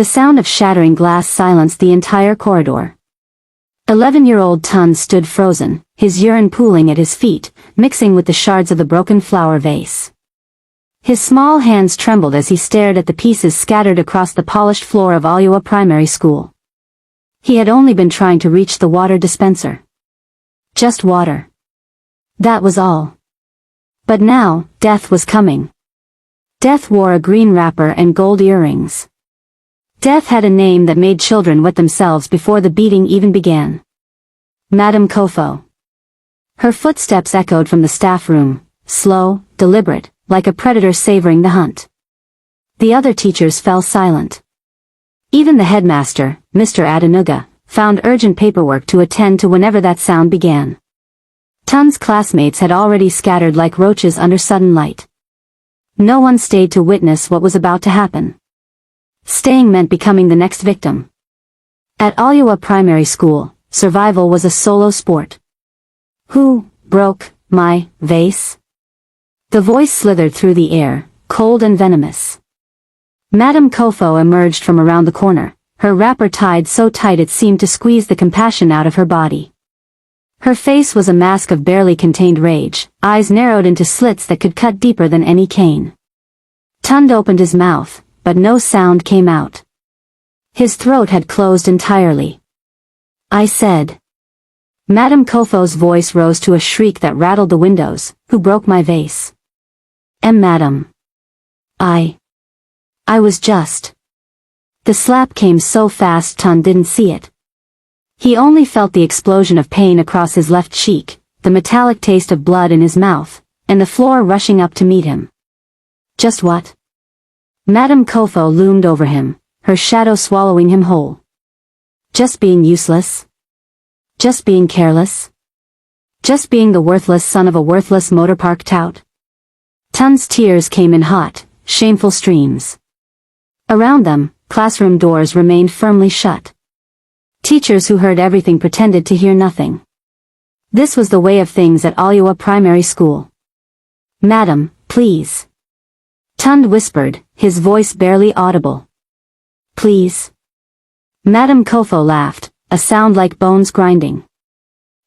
The sound of shattering glass silenced the entire corridor. 11-year-old Tun stood frozen, his urine pooling at his feet, mixing with the shards of the broken flower vase. His small hands trembled as he stared at the pieces scattered across the polished floor of Oluwa Primary School. He had only been trying to reach the water dispenser. Just water. That was all. But now, death was coming. Death wore a green wrapper and gold earrings. Death had a name that made children wet themselves before the beating even began. Madame Kofo. Her footsteps echoed from the staff room, slow, deliberate, like a predator savoring the hunt. The other teachers fell silent. Even the headmaster, Mr. Adenuga, found urgent paperwork to attend to whenever that sound began. Tun's classmates had already scattered like roaches under sudden light. No one stayed to witness what was about to happen. Staying meant becoming the next victim. At Oluwa Primary School, survival was a solo sport. Who broke my vase? The voice slithered through the air, cold and venomous. Madame Kofo emerged from around the corner, her wrapper tied so tight it seemed to squeeze the compassion out of her body. Her face was a mask of barely contained rage, eyes narrowed into slits that could cut deeper than any cane. Tund opened his mouth, but no sound came out. His throat had closed entirely. I said. Madame Kofo's voice rose to a shriek that rattled the windows. Who broke my vase? Madam. I was just. The slap came so fast Tund didn't see it. He only felt the explosion of pain across his left cheek, the metallic taste of blood in his mouth, and the floor rushing up to meet him. Just what? Madame Kofo loomed over him, her shadow swallowing him whole. Just being useless? Just being careless? Just being the worthless son of a worthless motorpark tout? Tun's tears came in hot, shameful streams. Around them, classroom doors remained firmly shut. Teachers who heard everything pretended to hear nothing. This was the way of things at Oluwa Primary School. Madam, please. Tund whispered, his voice barely audible. Please. Madame Kofo laughed, a sound like bones grinding.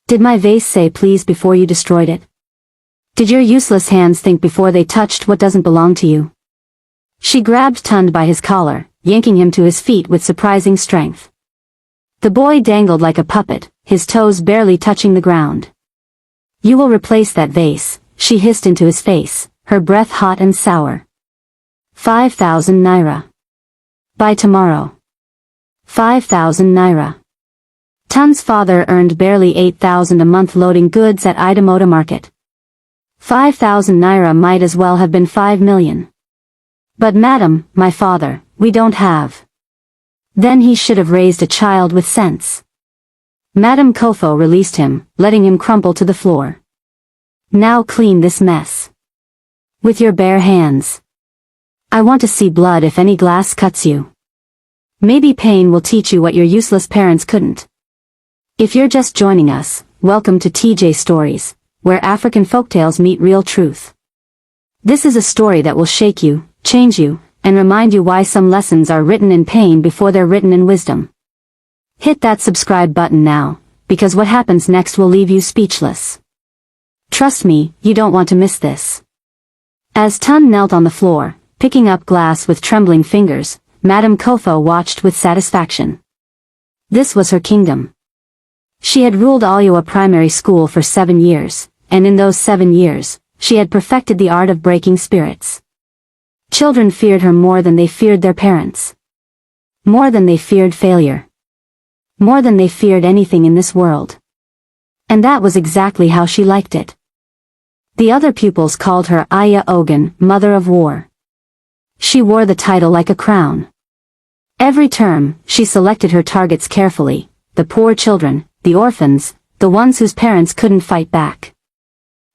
Did my vase say please before you destroyed it? Did your useless hands think before they touched what doesn't belong to you? She grabbed Tund by his collar, yanking him to his feet with surprising strength. The boy dangled like a puppet, his toes barely touching the ground. You will replace that vase, she hissed into his face, her breath hot and sour. 5,000 naira. By tomorrow. 5,000 naira. Tun's father earned barely 8,000 a month loading goods at Idamoto Market. 5,000 naira might as well have been 5 million. But madam, my father, we don't have. Then he should have raised a child with sense. Madame Kofo released him, letting him crumple to the floor. Now clean this mess. With your bare hands. I want to see blood if any glass cuts you. Maybe pain will teach you what your useless parents couldn't. If you're just joining us, welcome to TJ Stories, where African folktales meet real truth. This is a story that will shake you, change you, and remind you why some lessons are written in pain before they're written in wisdom. Hit that subscribe button now, because what happens next will leave you speechless. Trust me, you don't want to miss this. As Tun knelt on the floor, picking up glass with trembling fingers, Madame Kofo watched with satisfaction. This was her kingdom. She had ruled Oluwa Primary School for 7 years, and in those 7 years, she had perfected the art of breaking spirits. Children feared her more than they feared their parents. More than they feared failure. More than they feared anything in this world. And that was exactly how she liked it. The other pupils called her Aya Ogun, Mother of War. She wore the title like a crown. Every term, she selected her targets carefully, the poor children, the orphans, the ones whose parents couldn't fight back.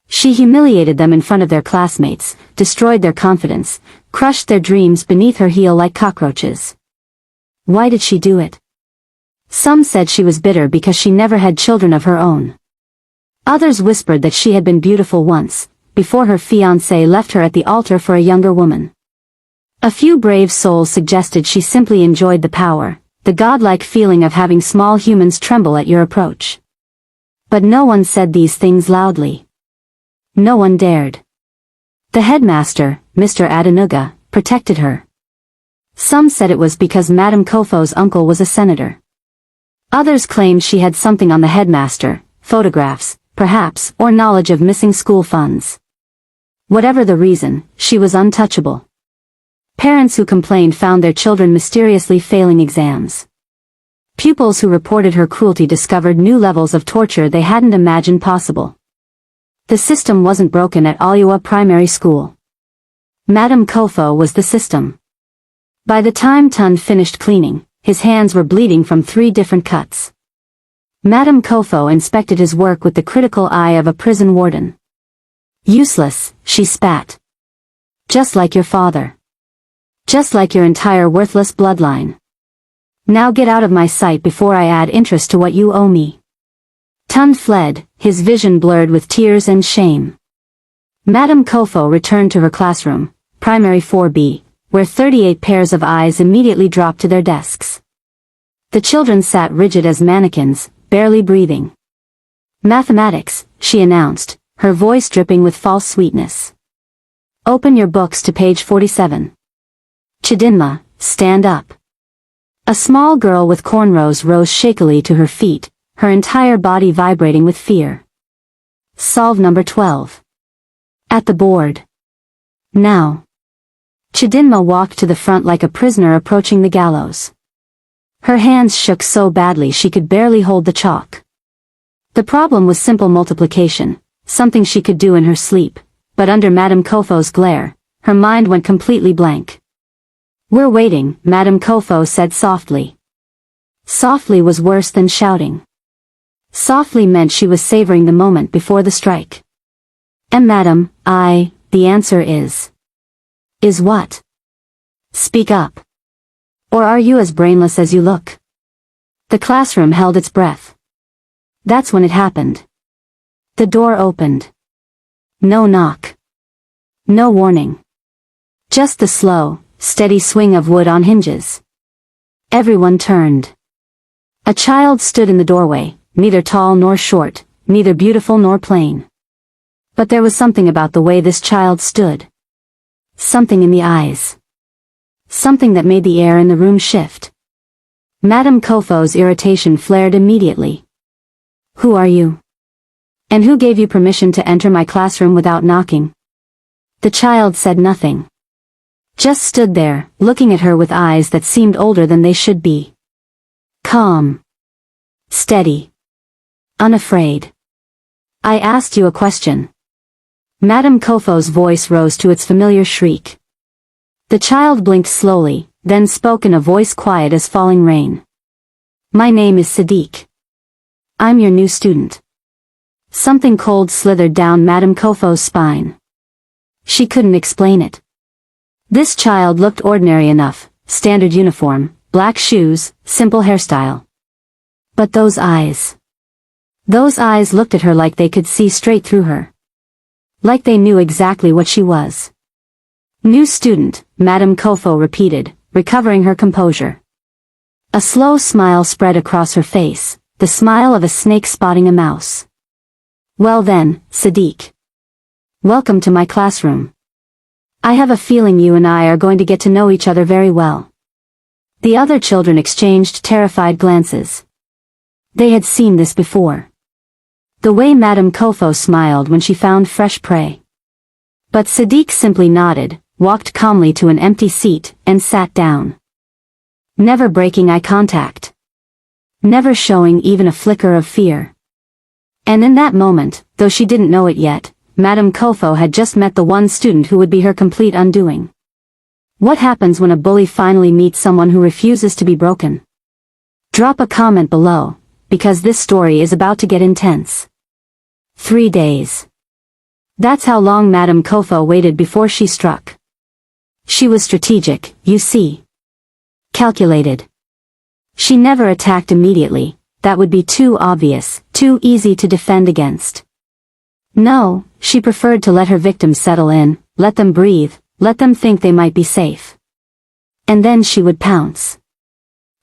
She humiliated them in front of their classmates, destroyed their confidence, crushed their dreams beneath her heel like cockroaches. Why did she do it? Some said she was bitter because she never had children of her own. Others whispered that she had been beautiful once, before her fiancé left her at the altar for a younger woman. A few brave souls suggested she simply enjoyed the power, the godlike feeling of having small humans tremble at your approach. But no one said these things loudly. No one dared. The headmaster, Mr. Adenuga, protected her. Some said it was because Madame Kofo's uncle was a senator. Others claimed she had something on the headmaster, photographs, perhaps, or knowledge of missing school funds. Whatever the reason, she was untouchable. Parents who complained found their children mysteriously failing exams. Pupils who reported her cruelty discovered new levels of torture they hadn't imagined possible. The system wasn't broken at Oluwa Primary School. Madame Kofo was the system. By the time Tun finished cleaning, his hands were bleeding from 3 different cuts. Madame Kofo inspected his work with the critical eye of a prison warden. Useless, she spat. Just like your father. Just like your entire worthless bloodline. Now get out of my sight before I add interest to what you owe me. Tun fled, his vision blurred with tears and shame. Madame Kofo returned to her classroom, Primary 4B, where 38 pairs of eyes immediately dropped to their desks. The children sat rigid as mannequins, barely breathing. Mathematics, she announced, her voice dripping with false sweetness. Open your books to page 47. Chidinma, stand up. A small girl with cornrows rose shakily to her feet, her entire body vibrating with fear. Solve number 12. At the board. Now. Chidinma walked to the front like a prisoner approaching the gallows. Her hands shook so badly she could barely hold the chalk. The problem was simple multiplication, something she could do in her sleep, but under Madame Kofo's glare, her mind went completely blank. We're waiting, Madame Kofo said softly. Softly was worse than shouting. Softly meant she was savoring the moment before the strike. And madam, the answer is. Is what? Speak up. Or are you as brainless as you look? The classroom held its breath. That's when it happened. The door opened. No knock. No warning. Just the slow, steady swing of wood on hinges. Everyone turned. A child stood in the doorway, neither tall nor short, neither beautiful nor plain. But there was something about the way this child stood. Something in the eyes. Something that made the air in the room shift. Madame Kofo's irritation flared immediately. Who are you? And who gave you permission to enter my classroom without knocking? The child said nothing. Just stood there, looking at her with eyes that seemed older than they should be. Calm. Steady. Unafraid. I asked you a question. Madame Kofo's voice rose to its familiar shriek. The child blinked slowly, then spoke in a voice quiet as falling rain. My name is Sadiq. I'm your new student. Something cold slithered down Madame Kofo's spine. She couldn't explain it. This child looked ordinary enough, standard uniform, black shoes, simple hairstyle. But those eyes. Those eyes looked at her like they could see straight through her. Like they knew exactly what she was. New student, Madame Kofo repeated, recovering her composure. A slow smile spread across her face, the smile of a snake spotting a mouse. Well then, Sadiq. Welcome to my classroom. I have a feeling you and I are going to get to know each other very well. The other children exchanged terrified glances. They had seen this before. The way Madame Kofo smiled when she found fresh prey. But Sadiq simply nodded, walked calmly to an empty seat, and sat down. Never breaking eye contact. Never showing even a flicker of fear. And in that moment, though she didn't know it yet, Madame Kofo had just met the one student who would be her complete undoing. What happens when a bully finally meets someone who refuses to be broken? Drop a comment below, because this story is about to get intense. 3 days. That's how long Madame Kofo waited before she struck. She was strategic, you see. Calculated. She never attacked immediately, that would be too obvious, too easy to defend against. No, she preferred to let her victims settle in, let them breathe, let them think they might be safe. And then she would pounce.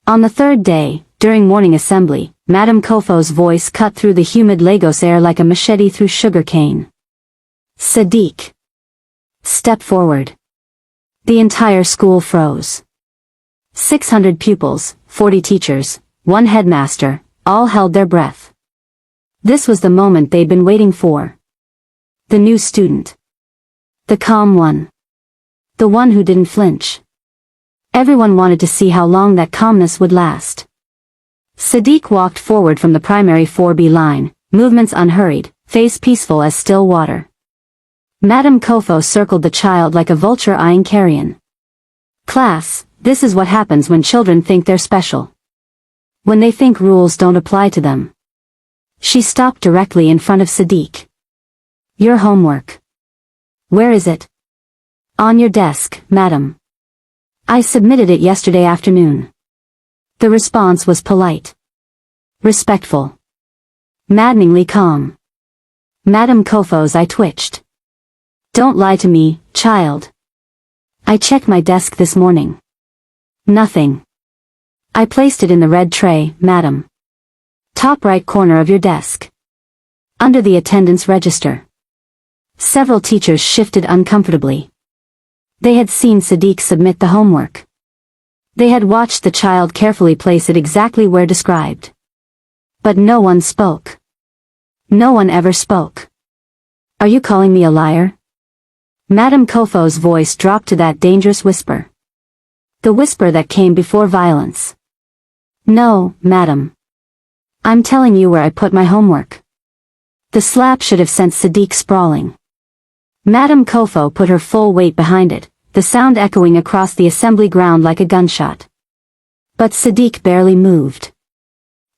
On the third day, during morning assembly, Madame Kofo's voice cut through the humid Lagos air like a machete through sugar cane. Sadiq. Step forward. The entire school froze. 600 pupils, 40 teachers, one headmaster, all held their breath. This was the moment they'd been waiting for. The new student. The calm one. The one who didn't flinch. Everyone wanted to see how long that calmness would last. Sadiq walked forward from the primary 4B line, movements unhurried, face peaceful as still water. Madame Kofo circled the child like a vulture eyeing carrion. Class, this is what happens when children think they're special. When they think rules don't apply to them. She stopped directly in front of Sadiq. Your homework. Where is it? On your desk, madam. I submitted it yesterday afternoon. The response was polite. Respectful. Maddeningly calm. Madame Kofo's eye twitched. Don't lie to me, child. I checked my desk this morning. Nothing. I placed it in the red tray, madam. Top right corner of your desk. Under the attendance register. Several teachers shifted uncomfortably. They had seen Sadiq submit the homework. They had watched the child carefully place it exactly where described. But no one spoke. No one ever spoke. Are you calling me a liar? Madame Kofo's voice dropped to that dangerous whisper. The whisper that came before violence. No, madam. I'm telling you where I put my homework. The slap should have sent Sadiq sprawling. Madame Kofo put her full weight behind it, the sound echoing across the assembly ground like a gunshot. But Sadiq barely moved.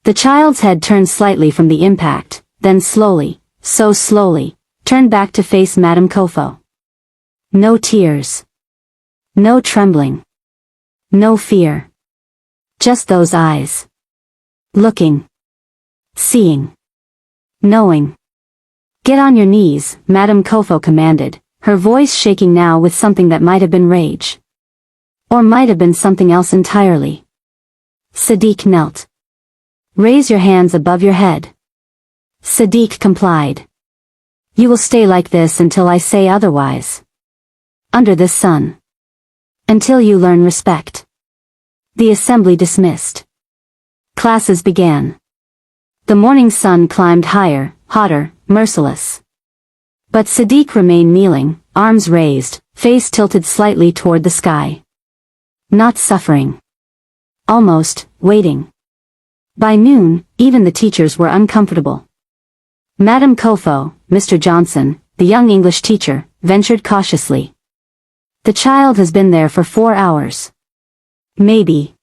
The child's head turned slightly from the impact, then slowly, so slowly, turned back to face Madame Kofo. No tears. No trembling. No fear. Just those eyes. Looking. Seeing. Knowing. Get on your knees, Madame Kofo commanded, her voice shaking now with something that might have been rage. Or might have been something else entirely. Sadiq knelt. Raise your hands above your head. Sadiq complied. You will stay like this until I say otherwise. Under this sun. Until you learn respect. The assembly dismissed. Classes began. The morning sun climbed higher, hotter, merciless. But Sadiq remained kneeling, arms raised, face tilted slightly toward the sky. Not suffering. Almost, waiting. By noon, even the teachers were uncomfortable. Madame Kofo, Mr. Johnson, the young English teacher, ventured cautiously. The child has been there for 4 hours. Maybe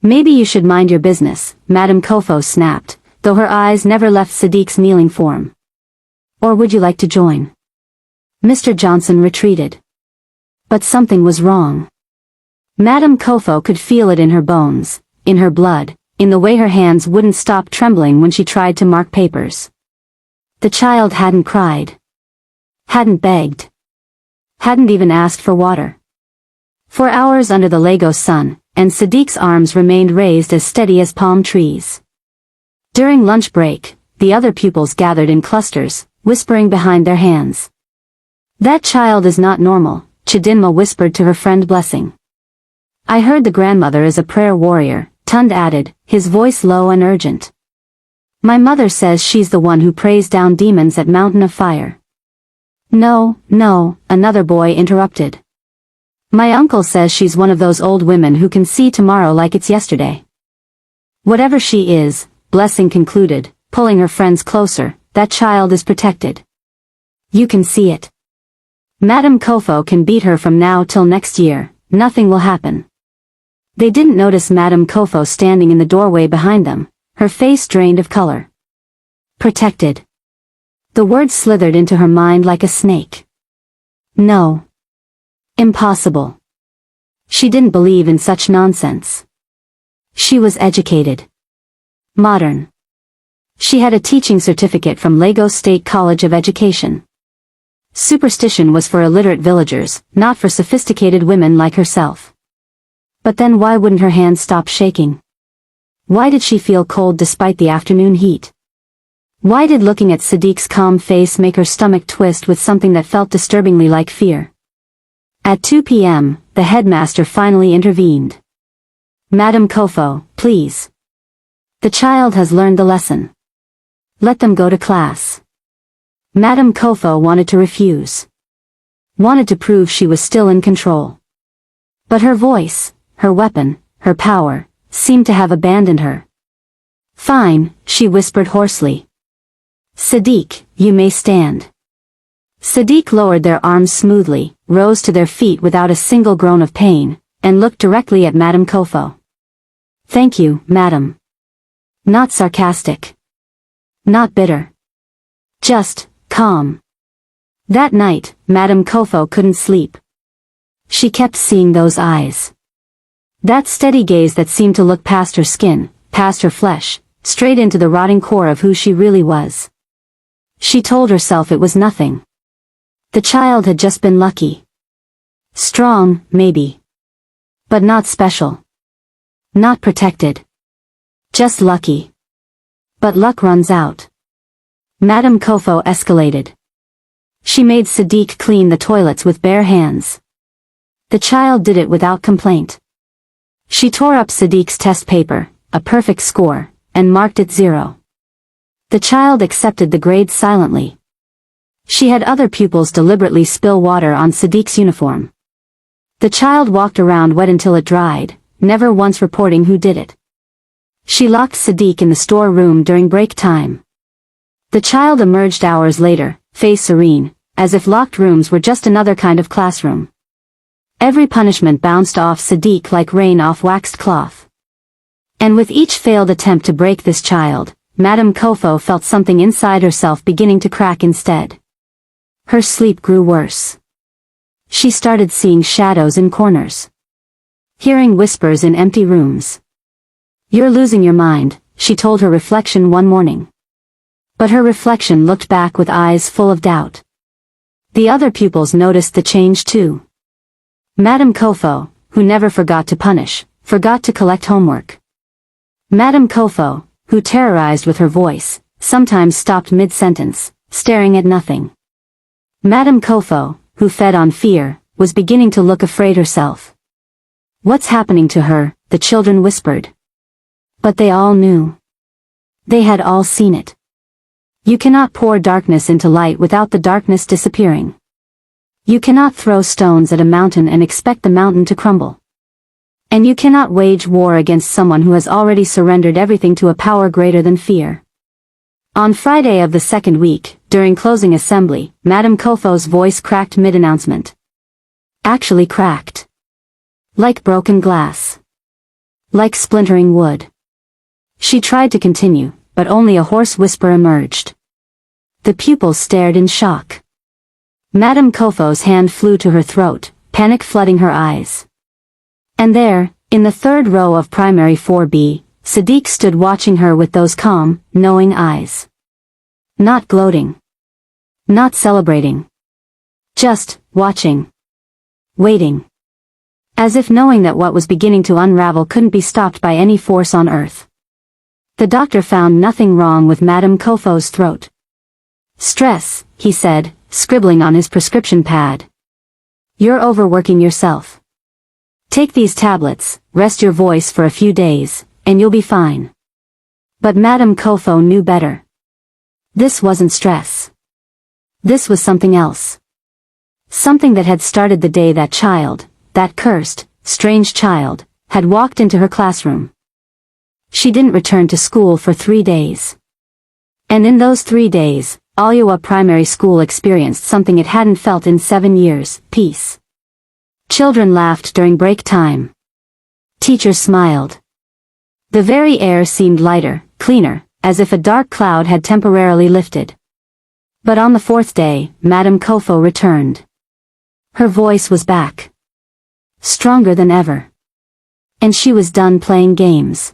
you should mind your business, Madame Kofo snapped, though her eyes never left Sadiq's kneeling form. Or would you like to join? Mr. Johnson retreated. But something was wrong. Madame Kofo could feel it in her bones, in her blood, in the way her hands wouldn't stop trembling when she tried to mark papers. The child hadn't cried. Hadn't begged. Hadn't even asked for water. For hours under the Lagos sun, and Sadiq's arms remained raised as steady as palm trees. During lunch break, the other pupils gathered in clusters, whispering behind their hands. That child is not normal, Chidinma whispered to her friend Blessing. I heard the grandmother is a prayer warrior, Tund added, his voice low and urgent. My mother says she's the one who prays down demons at Mountain of Fire. No, another boy interrupted. My uncle says she's one of those old women who can see tomorrow like it's yesterday. Whatever she is, Blessing concluded, pulling her friends closer, that child is protected. You can see it. Madame Kofo can beat her from now till next year, nothing will happen. They didn't notice Madame Kofo standing in the doorway behind them, her face drained of color. Protected. The word slithered into her mind like a snake. No. Impossible. She didn't believe in such nonsense. She was educated. Modern. She had a teaching certificate from Lagos State College of Education. Superstition was for illiterate villagers, not for sophisticated women like herself. But then why wouldn't her hands stop shaking? Why did she feel cold despite the afternoon heat? Why did looking at Sadiq's calm face make her stomach twist with something that felt disturbingly like fear? At 2 p.m., the headmaster finally intervened. "Madam Kofo, please. The child has learned the lesson. Let them go to class." Madam Kofo wanted to refuse. Wanted to prove she was still in control. But her voice, her weapon, her power, seemed to have abandoned her. "Fine," she whispered hoarsely. "Sadiq, you may stand." Sadiq lowered their arms smoothly, rose to their feet without a single groan of pain, and looked directly at Madam Kofo. "Thank you, madam." Not sarcastic. Not bitter. Just calm. That night, Madam Kofo couldn't sleep. She kept seeing those eyes. That steady gaze that seemed to look past her skin, past her flesh, straight into the rotting core of who she really was. She told herself it was nothing. The child had just been lucky. Strong, maybe. But not special. Not protected. Just lucky. But luck runs out. Madam Kofo escalated. She made Sadiq clean the toilets with bare hands. The child did it without complaint. She tore up Sadiq's test paper, a perfect score, and marked it 0. The child accepted the grade silently. She had other pupils deliberately spill water on Sadiq's uniform. The child walked around wet until it dried, never once reporting who did it. She locked Sadiq in the storeroom during break time. The child emerged hours later, face serene, as if locked rooms were just another kind of classroom. Every punishment bounced off Sadiq like rain off waxed cloth. And with each failed attempt to break this child, Madam Kofo felt something inside herself beginning to crack instead. Her sleep grew worse. She started seeing shadows in corners. Hearing whispers in empty rooms. "You're losing your mind," she told her reflection one morning. But her reflection looked back with eyes full of doubt. The other pupils noticed the change too. Madam Kofo, who never forgot to punish, forgot to collect homework. Madam Kofo, who terrorized with her voice, sometimes stopped mid-sentence, staring at nothing. Madam Kofo, who fed on fear, was beginning to look afraid herself. "What's happening to her?" the children whispered. But they all knew. They had all seen it. You cannot pour darkness into light without the darkness disappearing. You cannot throw stones at a mountain and expect the mountain to crumble. And you cannot wage war against someone who has already surrendered everything to a power greater than fear. On Friday of the second week, during closing assembly, Madam Kofo's voice cracked mid-announcement. Actually cracked. Like broken glass. Like splintering wood. She tried to continue, but only a hoarse whisper emerged. The pupils stared in shock. Madam Kofo's hand flew to her throat, panic flooding her eyes. And there, in the third row of primary 4B, Sadiq stood watching her with those calm, knowing eyes. Not gloating. Not celebrating. Just watching. Waiting. As if knowing that what was beginning to unravel couldn't be stopped by any force on earth. The doctor found nothing wrong with Madam Kofo's throat. "Stress," he said, scribbling on his prescription pad. "You're overworking yourself. Take these tablets, rest your voice for a few days, and you'll be fine." But Madam Kofo knew better. This wasn't stress. This was something else. Something that had started the day that child, that cursed, strange child, had walked into her classroom. She didn't return to school for 3 days. And in those 3 days, Oluwa Primary School experienced something it hadn't felt in 7 years, peace. Children laughed during break time. Teachers smiled. The very air seemed lighter, cleaner, as if a dark cloud had temporarily lifted. But on the 4th day, Madam Kofo returned. Her voice was back. Stronger than ever. And she was done playing games.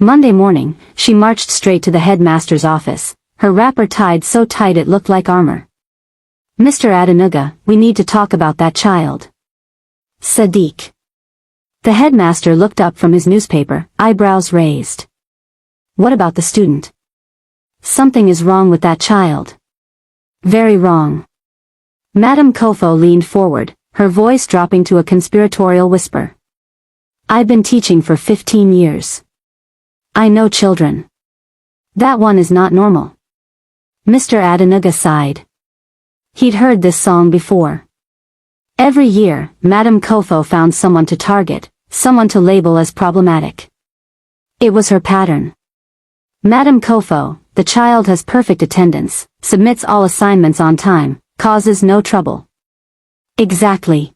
Monday morning, she marched straight to the headmaster's office, her wrapper tied so tight it looked like armor. "Mr. Adenuga, we need to talk about that child." "Sadiq." The headmaster looked up from his newspaper, eyebrows raised. What about the student? Something is wrong with that child. Very wrong. Madame Kofo leaned forward, her voice dropping to a conspiratorial whisper. I've been teaching for 15 years. I know children. That one is not normal. Mr. Adenuga sighed. He'd heard this song before. Every year, Madame Kofo found someone to target, someone to label as problematic. It was her pattern. Madame Kofo, the child has perfect attendance, submits all assignments on time, causes no trouble. Exactly.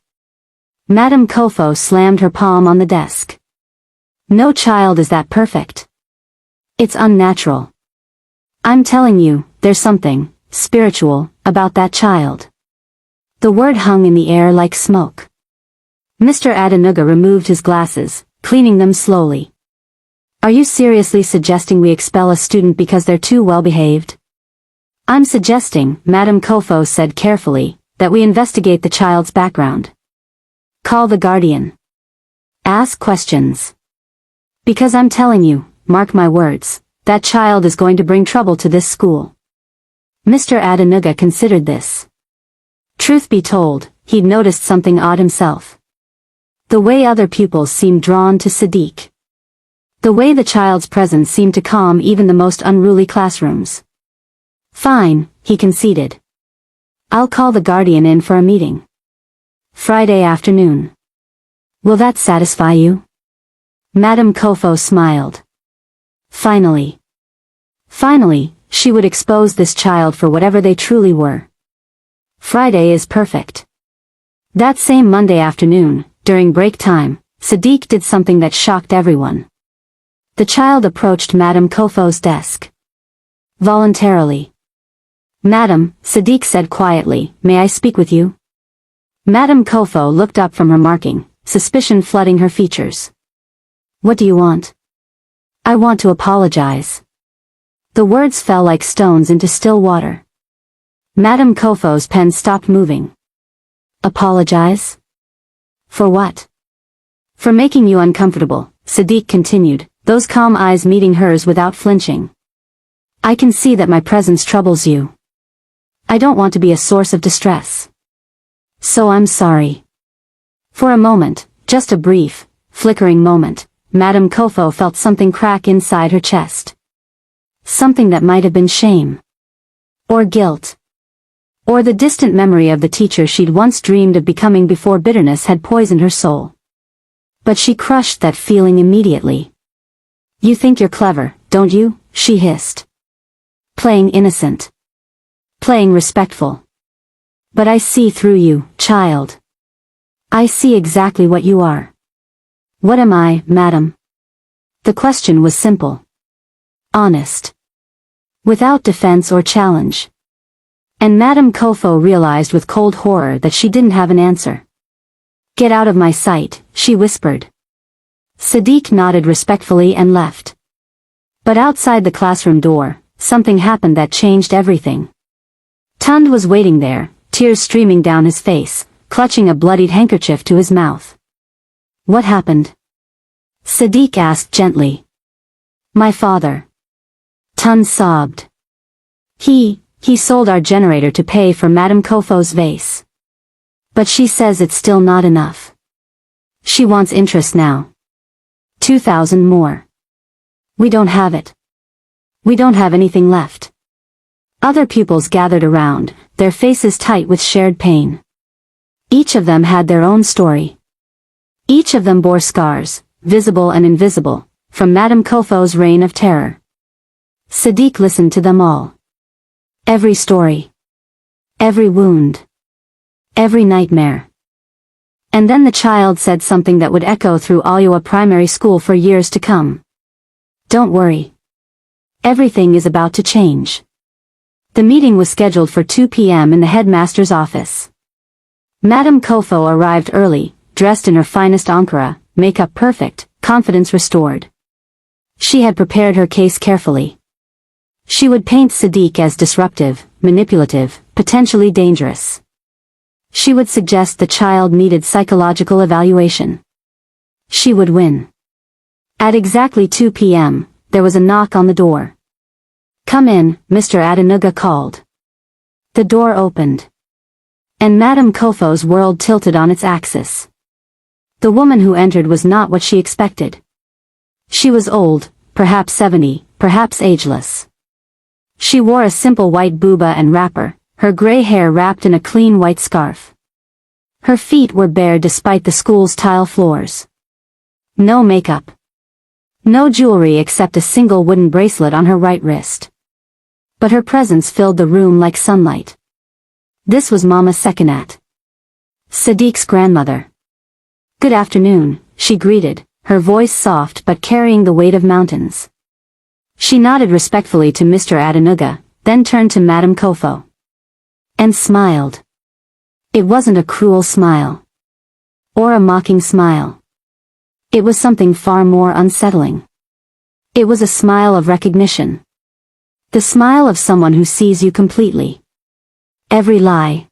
Madame Kofo slammed her palm on the desk. No child is that perfect. It's unnatural. I'm telling you, there's something spiritual about that child. The word hung in the air like smoke. Mr. Adenuga removed his glasses, cleaning them slowly. Are you seriously suggesting we expel a student because they're too well-behaved? I'm suggesting, Madame Kofo said carefully, that we investigate the child's background. Call the guardian. Ask questions. Because I'm telling you, mark my words, that child is going to bring trouble to this school. Mr. Adenuga considered this. Truth be told, he'd noticed something odd himself. The way other pupils seemed drawn to Sadiq. The way the child's presence seemed to calm even the most unruly classrooms. Fine, he conceded. I'll call the guardian in for a meeting. Friday afternoon. Will that satisfy you? Madame Kofo smiled. Finally. Finally, she would expose this child for whatever they truly were. Friday is perfect. That same Monday afternoon, during break time, Sadiq did something that shocked everyone. The child approached Madame Kofo's desk. Voluntarily. Madam, Sadiq said quietly, may I speak with you? Madame Kofo looked up from her marking, suspicion flooding her features. What do you want? I want to apologize. The words fell like stones into still water. Madame Kofo's pen stopped moving. Apologize? For what? For making you uncomfortable, Sadiq continued, those calm eyes meeting hers without flinching. I can see that my presence troubles you. I don't want to be a source of distress. So I'm sorry. For a moment, just a brief, flickering moment, Madame Kofo felt something crack inside her chest. Something that might have been shame. Or guilt. Or the distant memory of the teacher she'd once dreamed of becoming before bitterness had poisoned her soul. But she crushed that feeling immediately. You think you're clever, don't you? She hissed. Playing innocent. Playing respectful. But I see through you, child. I see exactly what you are. What am I, madam? The question was simple. Honest. Without defense or challenge. And Madame Kofo realized with cold horror that she didn't have an answer. Get out of my sight, she whispered. Sadiq nodded respectfully and left. But outside the classroom door, something happened that changed everything. Tund was waiting there, tears streaming down his face, clutching a bloodied handkerchief to his mouth. What happened? Sadiq asked gently. My father. Tund sobbed. He sold our generator to pay for Madame Kofo's vase. But she says it's still not enough. She wants interest now. 2,000 more. We don't have it. We don't have anything left. Other pupils gathered around, their faces tight with shared pain. Each of them had their own story. Each of them bore scars, visible and invisible, from Madame Kofo's reign of terror. Sadiq listened to them all. Every story. Every wound. Every nightmare. And then the child said something that would echo through Oluwa Primary School for years to come. Don't worry. Everything is about to change. The meeting was scheduled for 2 p.m. in the headmaster's office. Madame Kofo arrived early, dressed in her finest ankara, makeup perfect, confidence restored. She had prepared her case carefully. She would paint Sadiq as disruptive, manipulative, potentially dangerous. She would suggest the child needed psychological evaluation. She would win. At exactly 2 p.m., there was a knock on the door. "Come in," Mr. Adenuga called. The door opened. And Madame Kofo's world tilted on its axis. The woman who entered was not what she expected. She was old, perhaps 70, perhaps ageless. She wore a simple white buba and wrapper, her gray hair wrapped in a clean white scarf. Her feet were bare despite the school's tile floors. No makeup. No jewelry except a single wooden bracelet on her right wrist. But her presence filled the room like sunlight. This was Mama Sekinat, Sadiq's grandmother. "Good afternoon," she greeted, her voice soft but carrying the weight of mountains. She nodded respectfully to Mr. Adenuga, then turned to Madame Kofo. And smiled. It wasn't a cruel smile. Or a mocking smile. It was something far more unsettling. It was a smile of recognition. The smile of someone who sees you completely. Every lie.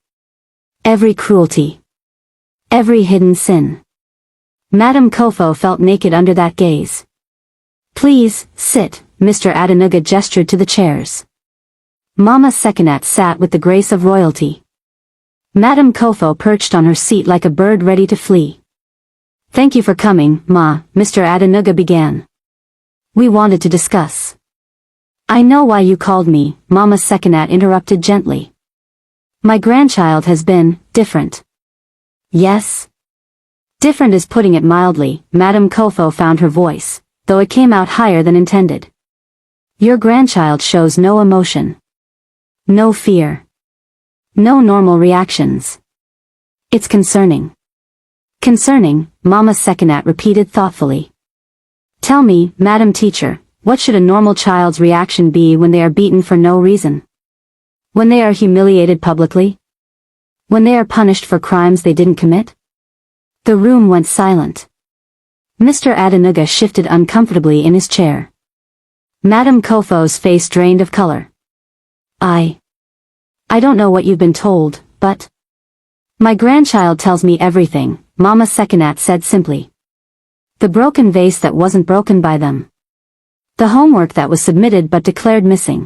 Every cruelty. Every hidden sin. Madame Kofo felt naked under that gaze. "Please, sit," Mr. Adenuga gestured to the chairs. Mama Sekinat sat with the grace of royalty. Madame Kofo perched on her seat like a bird ready to flee. "Thank you for coming, Ma," Mr. Adenuga began. "We wanted to discuss." "I know why you called me," Mama Sekinat interrupted gently. "My grandchild has been different." "Yes?" "Different is putting it mildly," Madame Kofo found her voice, though it came out higher than intended. "Your grandchild shows no emotion. No fear. No normal reactions. It's concerning." "Concerning," Mama Sekinat repeated thoughtfully. "Tell me, Madam Teacher, what should a normal child's reaction be when they are beaten for no reason? When they are humiliated publicly? When they are punished for crimes they didn't commit?" The room went silent. Mr. Adenuga shifted uncomfortably in his chair. Madame Kofo's face drained of color. I don't know what you've been told, but... "My grandchild tells me everything," Mama Sekinat said simply. The broken vase that wasn't broken by them. The homework that was submitted but declared missing.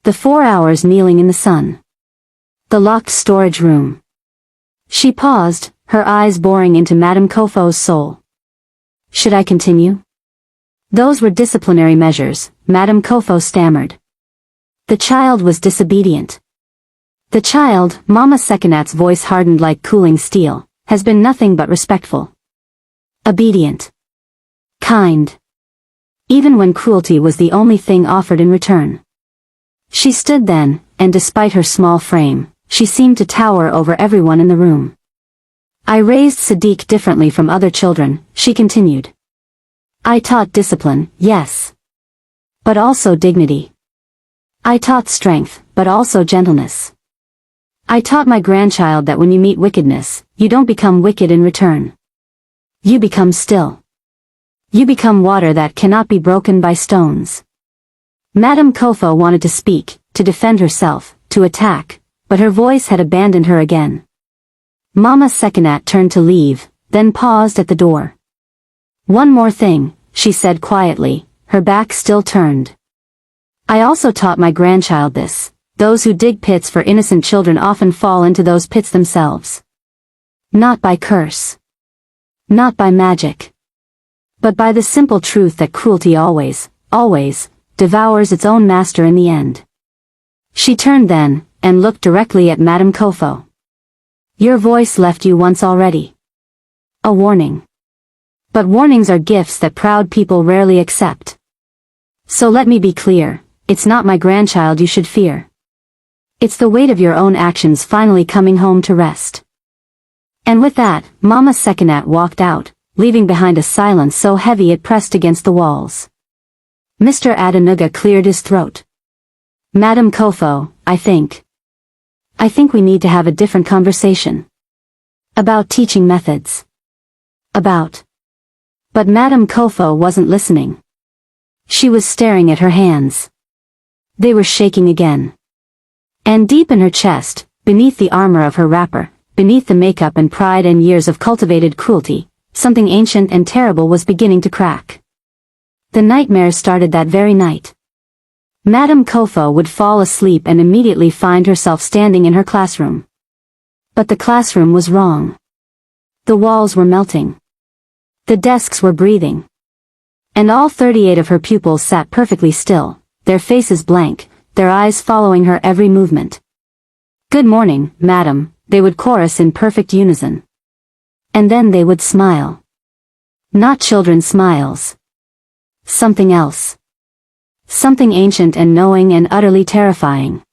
The 4 hours kneeling in the sun. The locked storage room. She paused, her eyes boring into Madame Kofo's soul. "Should I continue?" "Those were disciplinary measures," Madame Kofo stammered. "The child was disobedient." "The child," Mama Sekinat's voice hardened like cooling steel, "has been nothing but respectful. Obedient. Kind. Even when cruelty was the only thing offered in return." She stood then, and despite her small frame, she seemed to tower over everyone in the room. "I raised Sadiq differently from other children," she continued. "I taught discipline, yes. But also dignity. I taught strength, but also gentleness. I taught my grandchild that when you meet wickedness, you don't become wicked in return. You become still. You become water that cannot be broken by stones." Madame Kofo wanted to speak, to defend herself, to attack, but her voice had abandoned her again. Mama Sekinat turned to leave, then paused at the door. "One more thing," she said quietly, her back still turned. "I also taught my grandchild this. Those who dig pits for innocent children often fall into those pits themselves. Not by curse. Not by magic. But by the simple truth that cruelty always, always, devours its own master in the end." She turned then, and looked directly at Madame Kofo. "Your voice left you once already. A warning. But warnings are gifts that proud people rarely accept. So let me be clear, it's not my grandchild you should fear. It's the weight of your own actions finally coming home to rest." And with that, Mama Sekinat walked out, leaving behind a silence so heavy it pressed against the walls. Mr. Adenuga cleared his throat. "Madame Kofo, I think we need to have a different conversation. About teaching methods. But Madame Kofo wasn't listening. She was staring at her hands. They were shaking again. And deep in her chest, beneath the armor of her wrapper, beneath the makeup and pride and years of cultivated cruelty, Something ancient and terrible was beginning to crack. The nightmare started that very night. Madame Kofo would fall asleep and immediately find herself standing in her classroom. But the classroom was wrong. The walls were melting. The desks were breathing. And all 38 of her pupils sat perfectly still, their faces blank, their eyes following her every movement. "Good morning, madam," they would chorus in perfect unison. And then they would smile. Not children's smiles. Something else. Something ancient and knowing and utterly terrifying.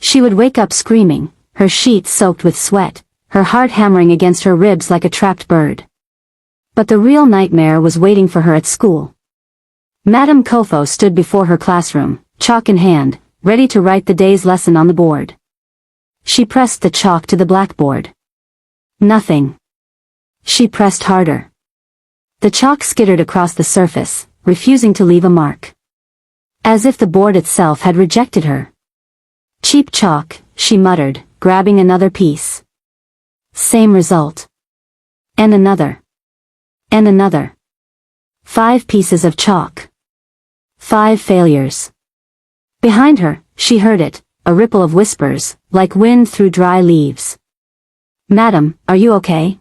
She would wake up screaming, her sheets soaked with sweat, her heart hammering against her ribs like a trapped bird. But the real nightmare was waiting for her at school. Madame Kofo stood before her classroom, chalk in hand, ready to write the day's lesson on the board. She pressed the chalk to the blackboard. Nothing. She pressed harder. The chalk skittered across the surface, refusing to leave a mark. As if the board itself had rejected her. "Cheap chalk," she muttered, grabbing another piece. Same result. And another. And another. 5 pieces of chalk. 5 failures. Behind her, she heard it, a ripple of whispers, like wind through dry leaves. "Madam, are you okay?"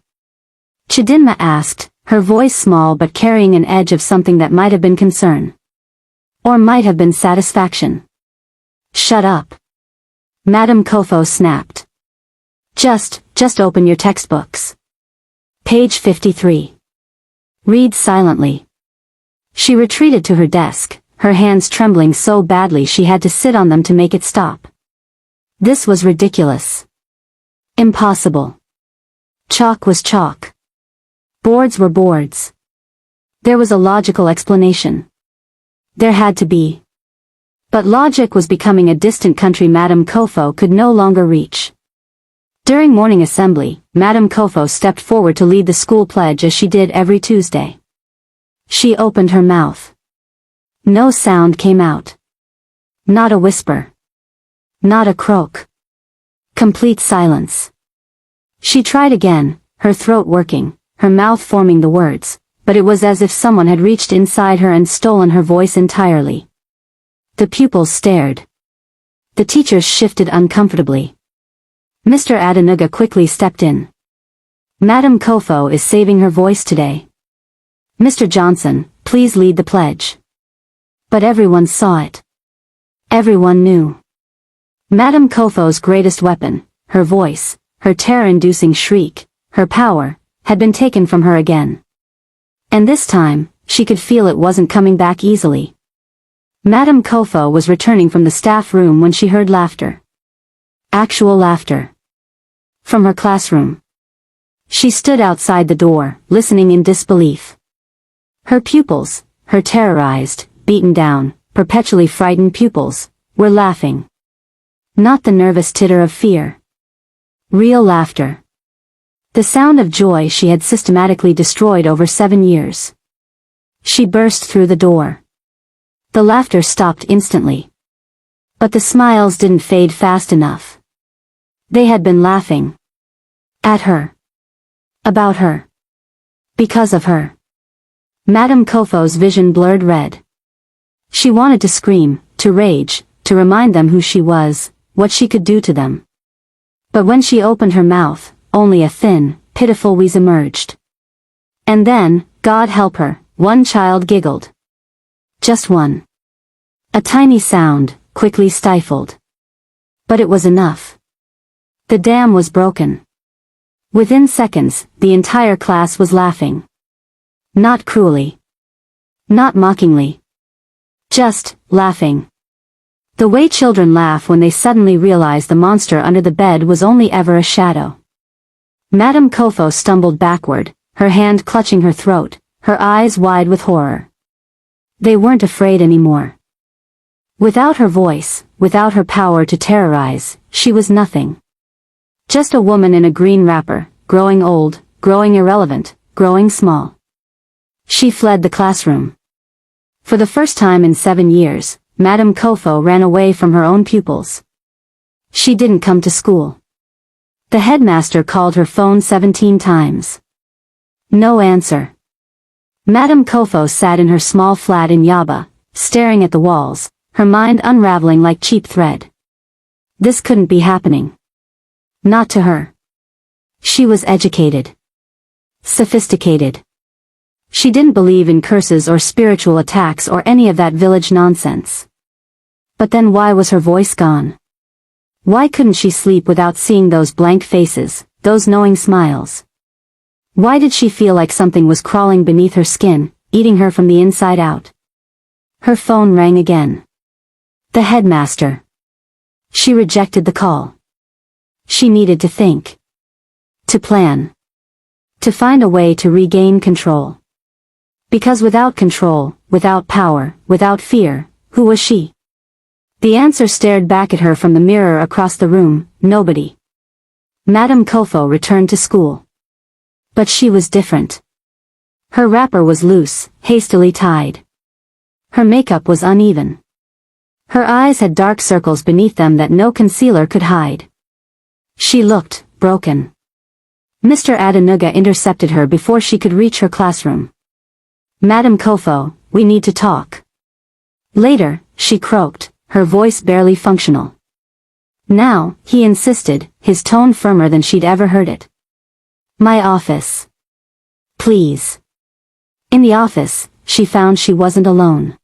Chidinma asked, her voice small but carrying an edge of something that might have been concern. Or might have been satisfaction. "Shut up." Madame Kofo snapped. Just open your textbooks. Page 53. Read silently." She retreated to her desk, her hands trembling so badly she had to sit on them to make it stop. This was ridiculous. Impossible. Chalk was chalk. Boards were boards. There was a logical explanation. There had to be. But logic was becoming a distant country Madame Kofo could no longer reach. During morning assembly, Madame Kofo stepped forward to lead the school pledge as she did every Tuesday. She opened her mouth. No sound came out. Not a whisper. Not a croak. Complete silence. She tried again, her throat working, her mouth forming the words, but it was as if someone had reached inside her and stolen her voice entirely. The pupils stared. The teachers shifted uncomfortably. Mr. Adenuga quickly stepped in. "Madame Kofo is saving her voice today. Mr. Johnson, please lead the pledge." But everyone saw it. Everyone knew. Madame Kofo's greatest weapon, her voice, her terror-inducing shriek, her power, had been taken from her again. And this time, she could feel it wasn't coming back easily. Madame Kofo was returning from the staff room when she heard laughter. Actual laughter. From her classroom. She stood outside the door, listening in disbelief. Her pupils, her terrorized, beaten down, perpetually frightened pupils, were laughing. Not the nervous titter of fear. Real laughter. The sound of joy she had systematically destroyed over 7 years. She burst through the door. The laughter stopped instantly. But the smiles didn't fade fast enough. They had been laughing. At her. About her. Because of her. Madame Kofo's vision blurred red. She wanted to scream, to rage, to remind them who she was, what she could do to them. But when she opened her mouth, only a thin, pitiful wheeze emerged. And then, God help her, one child giggled. Just one. A tiny sound, quickly stifled. But it was enough. The dam was broken. Within seconds, the entire class was laughing. Not cruelly. Not mockingly. Just, laughing. The way children laugh when they suddenly realize the monster under the bed was only ever a shadow. Madame Kofo stumbled backward, her hand clutching her throat, her eyes wide with horror. They weren't afraid anymore. Without her voice, without her power to terrorize, she was nothing. Just a woman in a green wrapper, growing old, growing irrelevant, growing small. She fled the classroom. For the first time in 7 years, Madame Kofo ran away from her own pupils. She didn't come to school. The headmaster called her phone 17 times. No answer. Madame Kofo sat in her small flat in Yaba, staring at the walls, her mind unraveling like cheap thread. This couldn't be happening. Not to her. She was educated. Sophisticated. She didn't believe in curses or spiritual attacks or any of that village nonsense. But then why was her voice gone? Why couldn't she sleep without seeing those blank faces, those knowing smiles? Why did she feel like something was crawling beneath her skin, eating her from the inside out? Her phone rang again. The headmaster. She rejected the call. She needed to think. To plan. To find a way to regain control. Because without control, without power, without fear, who was she? The answer stared back at her from the mirror across the room, nobody. Madame Kofo returned to school. But she was different. Her wrapper was loose, hastily tied. Her makeup was uneven. Her eyes had dark circles beneath them that no concealer could hide. She looked broken. Mr. Adenuga intercepted her before she could reach her classroom. Madame Kofo, we need to talk. Later, she croaked, her voice barely functional. Now, he insisted, his tone firmer than she'd ever heard it. My office. Please. In the office, she found she wasn't alone.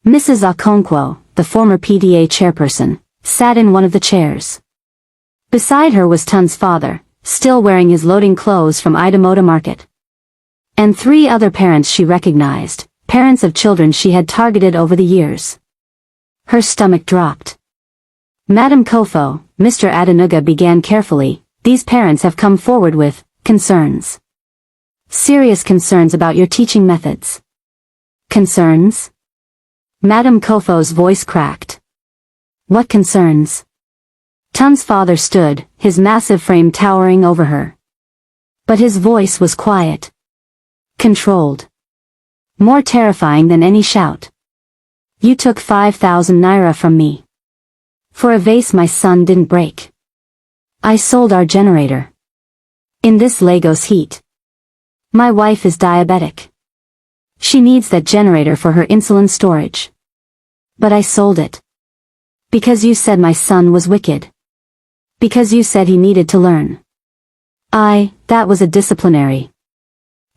Mrs. Okonkwo, the former PTA chairperson, sat in one of the chairs. Beside her was Tun's father, still wearing his loading clothes from Idamoto Market. And 3 other parents she recognized, parents of children she had targeted over the years. Her stomach dropped. Madame Kofo, Mr. Adenuga began carefully, these parents have come forward with concerns. Serious concerns about your teaching methods. Concerns? Madame Kofo's voice cracked. What concerns? Tun's father stood, his massive frame towering over her. But his voice was quiet. Controlled. More terrifying than any shout. You took 5,000 naira from me. For a vase my son didn't break. I sold our generator. In this Lagos heat. My wife is diabetic. She needs that generator for her insulin storage. But I sold it. Because you said my son was wicked. Because you said he needed to learn. That was a disciplinary.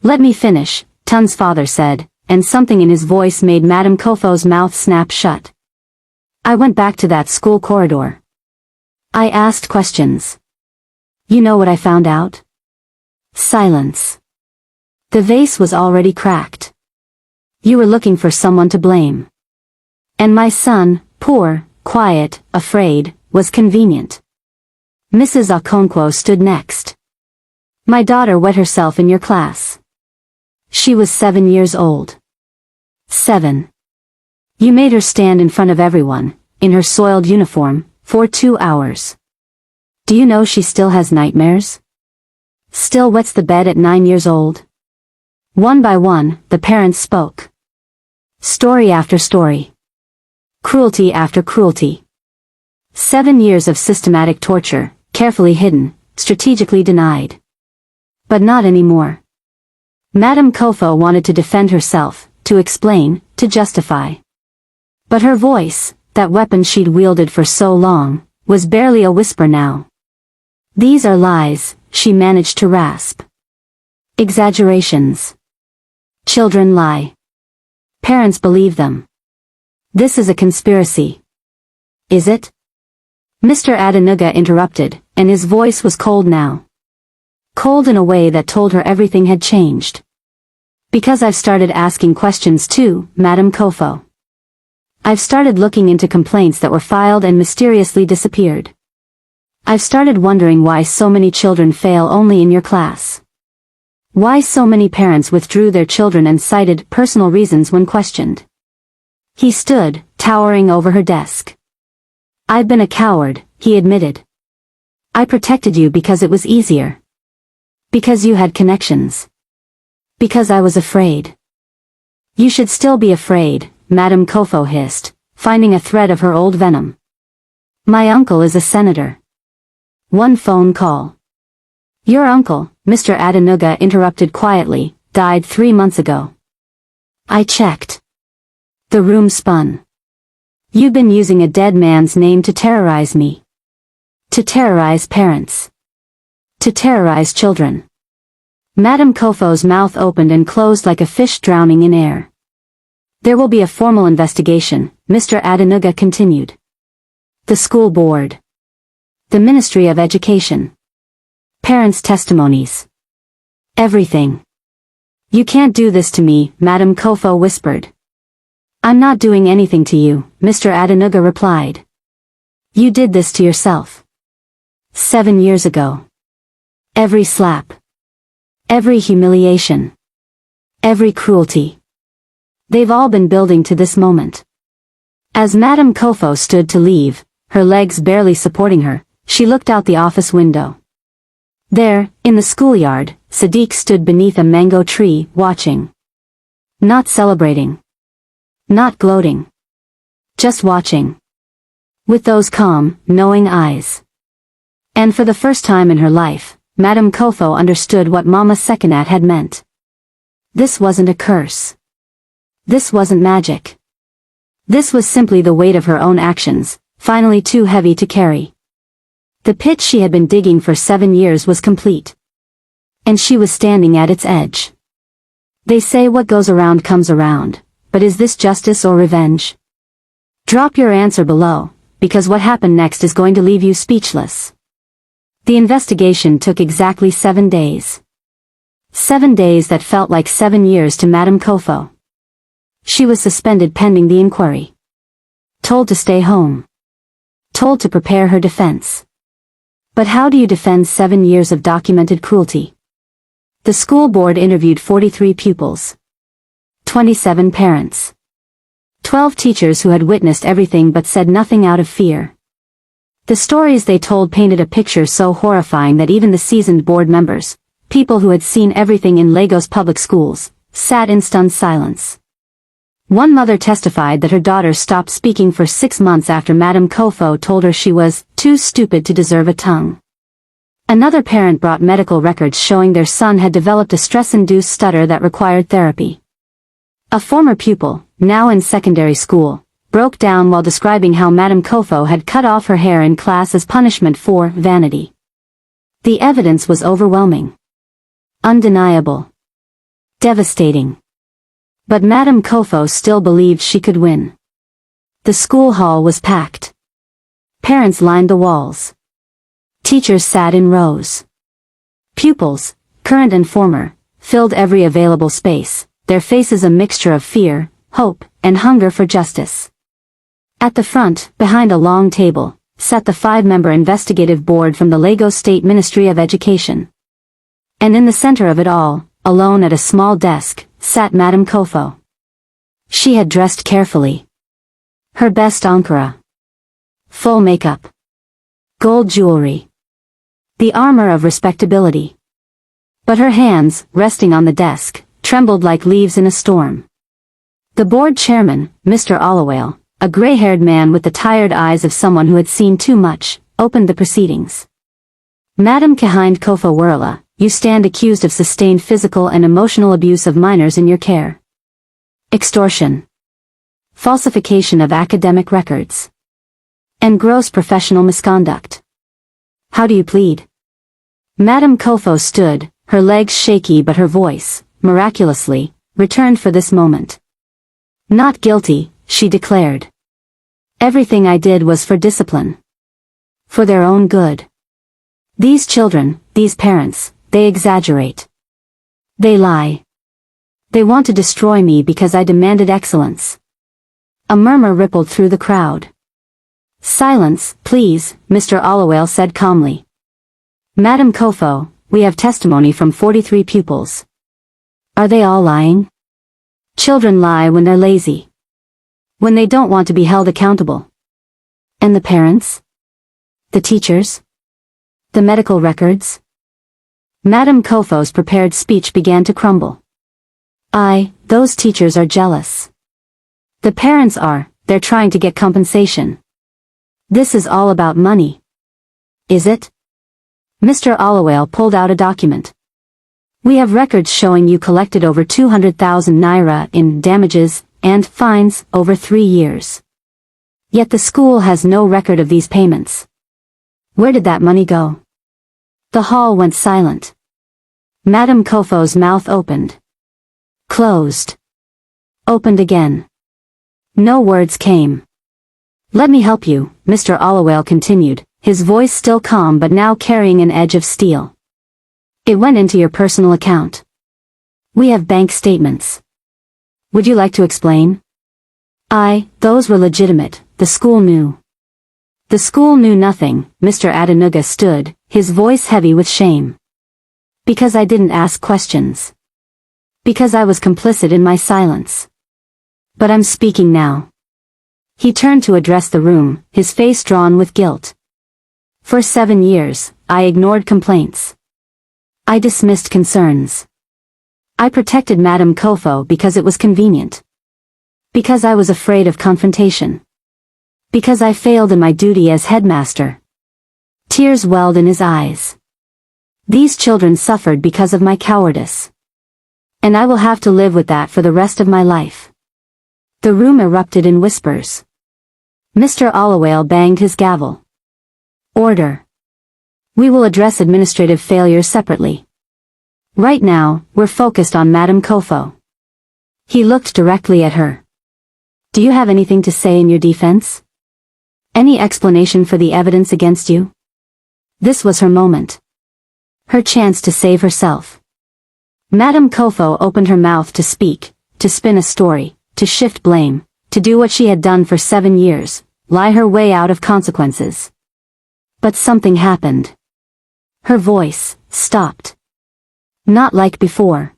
Let me finish, Tun's father said, and something in his voice made Madame Kofo's mouth snap shut. I went back to that school corridor. I asked questions. You know what I found out? Silence. The vase was already cracked. You were looking for someone to blame. And my son, poor, quiet, afraid, was convenient. Mrs. Okonkwo stood next. My daughter wet herself in your class. She was 7 years old. 7. You made her stand in front of everyone, in her soiled uniform, for 2 hours. Do you know she still has nightmares? Still wets the bed at 9 years old? One by one, the parents spoke. Story after story. Cruelty after cruelty. 7 years of systematic torture, carefully hidden, strategically denied. But not anymore. Madame Kofo wanted to defend herself, to explain, to justify. But her voice, that weapon she'd wielded for so long, was barely a whisper now. These are lies, she managed to rasp. Exaggerations. Children lie. Parents believe them. This is a conspiracy. Is it? Mr. Adenuga interrupted, and his voice was cold now. Cold in a way that told her everything had changed. Because I've started asking questions too, Madame Kofo. I've started looking into complaints that were filed and mysteriously disappeared. I've started wondering why so many children fail only in your class. Why so many parents withdrew their children and cited personal reasons when questioned. He stood, towering over her desk. I've been a coward, he admitted. I protected you because it was easier. Because you had connections. Because I was afraid. You should still be afraid, Madame Kofo hissed, finding a thread of her old venom. My uncle is a senator. One phone call. Your uncle, Mr. Adenuga interrupted quietly, died 3 months ago. I checked. The room spun. You've been using a dead man's name to terrorize me. To terrorize parents. To terrorize children. Madame Kofo's mouth opened and closed like a fish drowning in air. There will be a formal investigation, Mr. Adenuga continued. The school board. The Ministry of Education. Parents' testimonies. Everything. You can't do this to me, Madame Kofo whispered. I'm not doing anything to you, Mr. Adenuga replied. You did this to yourself. 7 years ago. Every slap. Every humiliation. Every cruelty. They've all been building to this moment. As Madame Kofo stood to leave, her legs barely supporting her, she looked out the office window. There, in the schoolyard, Sadiq stood beneath a mango tree, watching. Not celebrating. Not gloating. Just watching. With those calm, knowing eyes. And for the first time in her life, Madame Kofo understood what Mama Sekinat had meant. This wasn't a curse. This wasn't magic. This was simply the weight of her own actions, finally too heavy to carry. The pit she had been digging for 7 years was complete. And she was standing at its edge. They say what goes around comes around, but is this justice or revenge? Drop your answer below, because what happened next is going to leave you speechless. The investigation took exactly 7 days. 7 days that felt like 7 years to Madame Kofo. She was suspended pending the inquiry. Told to stay home. Told to prepare her defense. But how do you defend 7 years of documented cruelty? The school board interviewed 43 pupils. 27 parents. 12 teachers who had witnessed everything but said nothing out of fear. The stories they told painted a picture so horrifying that even the seasoned board members, people who had seen everything in Lagos public schools, sat in stunned silence. One mother testified that her daughter stopped speaking for 6 months after Madame Kofo told her she was too stupid to deserve a tongue. Another parent brought medical records showing their son had developed a stress-induced stutter that required therapy. A former pupil, now in secondary school, broke down while describing how Madame Kofo had cut off her hair in class as punishment for vanity. The evidence was overwhelming. Undeniable. Devastating. But Madame Kofo still believed she could win. The school hall was packed. Parents lined the walls. Teachers sat in rows. Pupils, current and former, filled every available space, their faces a mixture of fear, hope, and hunger for justice. At the front, behind a long table, sat the 5-member investigative board from the Lagos State Ministry of Education. And in the center of it all, alone at a small desk, sat Madame Kofo. She had dressed carefully. Her best ankara. Full makeup. Gold jewelry. The armor of respectability. But her hands, resting on the desk, trembled like leaves in a storm. The board chairman, Mr. Oluwa, a gray-haired man with the tired eyes of someone who had seen too much, opened the proceedings. Madam Kahind Kofo Wurla, you stand accused of sustained physical and emotional abuse of minors in your care. Extortion. Falsification of academic records. And gross professional misconduct. How do you plead? Madam Kofo stood, her legs shaky but her voice, miraculously, returned for this moment. Not guilty, she declared. Everything I did was for discipline. For their own good. These children, these parents, they exaggerate. They lie. They want to destroy me because I demanded excellence. A murmur rippled through the crowd. Silence, please, Mr. Oluwa said calmly. Madam Kofo, we have testimony from 43 pupils. Are they all lying? Children lie when they're lazy. When they don't want to be held accountable. And the parents? The teachers? The medical records? Madame Kofo's prepared speech began to crumble. Those teachers are jealous. The parents are, they're trying to get compensation. This is all about money. Is it? Mr. Oluwa pulled out a document. We have records showing you collected over 200,000 naira in damages and fines over 3 years. Yet the school has no record of these payments. Where did that money go? The hall went silent. Madam Kofo's mouth opened. Closed. Opened again. No words came. Let me help you, Mr. Oluwa continued, his voice still calm but now carrying an edge of steel. It went into your personal account. We have bank statements. Would you like to explain? Those were legitimate, the school knew. The school knew nothing, Mr. Adenuga stood, his voice heavy with shame. Because I didn't ask questions. Because I was complicit in my silence. But I'm speaking now. He turned to address the room, his face drawn with guilt. For 7 years, I ignored complaints. I dismissed concerns. I protected Madam Kofo because it was convenient. Because I was afraid of confrontation. Because I failed in my duty as headmaster. Tears welled in his eyes. These children suffered because of my cowardice. And I will have to live with that for the rest of my life. The room erupted in whispers. Mr. Oluwa banged his gavel. Order. We will address administrative failures separately. Right now, we're focused on Madam Kofo. He looked directly at her. Do you have anything to say in your defense? Any explanation for the evidence against you? This was her moment. Her chance to save herself. Madam Kofo opened her mouth to speak, to spin a story, to shift blame, to do what she had done for 7 years, lie her way out of consequences. But something happened. Her voice stopped. Not like before.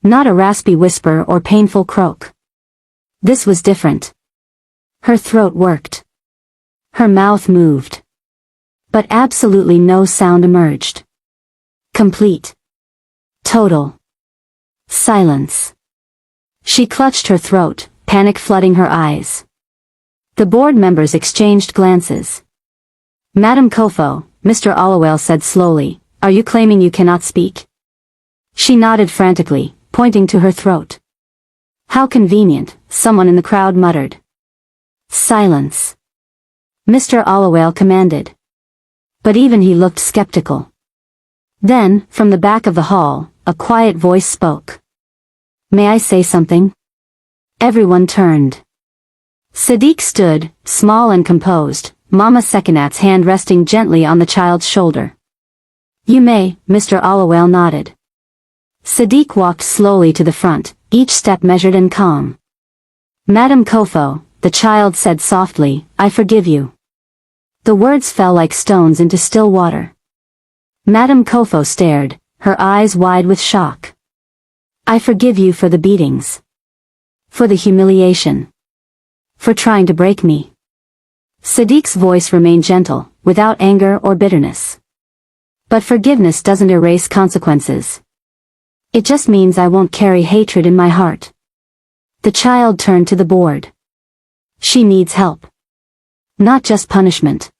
Not a raspy whisper or painful croak. This was different. Her throat worked. Her mouth moved. But absolutely no sound emerged. Complete. Total. Silence. She clutched her throat, panic flooding her eyes. The board members exchanged glances. Madam Kofo, Mr. Oluwa said slowly, are you claiming you cannot speak? She nodded frantically, pointing to her throat. How convenient, someone in the crowd muttered. Silence. Mr. Oluwa commanded. But even he looked skeptical. Then, from the back of the hall, a quiet voice spoke. May I say something? Everyone turned. Sadiq stood, small and composed, Mama Sekinat's hand resting gently on the child's shoulder. You may, Mr. Oluwa nodded. Sadiq walked slowly to the front, each step measured and calm. Madam Kofo, the child said softly, I forgive you. The words fell like stones into still water. Madam Kofo stared, her eyes wide with shock. I forgive you for the beatings. For the humiliation. For trying to break me. Sadiq's voice remained gentle, without anger or bitterness. But forgiveness doesn't erase consequences. It just means I won't carry hatred in my heart. The child turned to the board. She needs help. Not just punishment.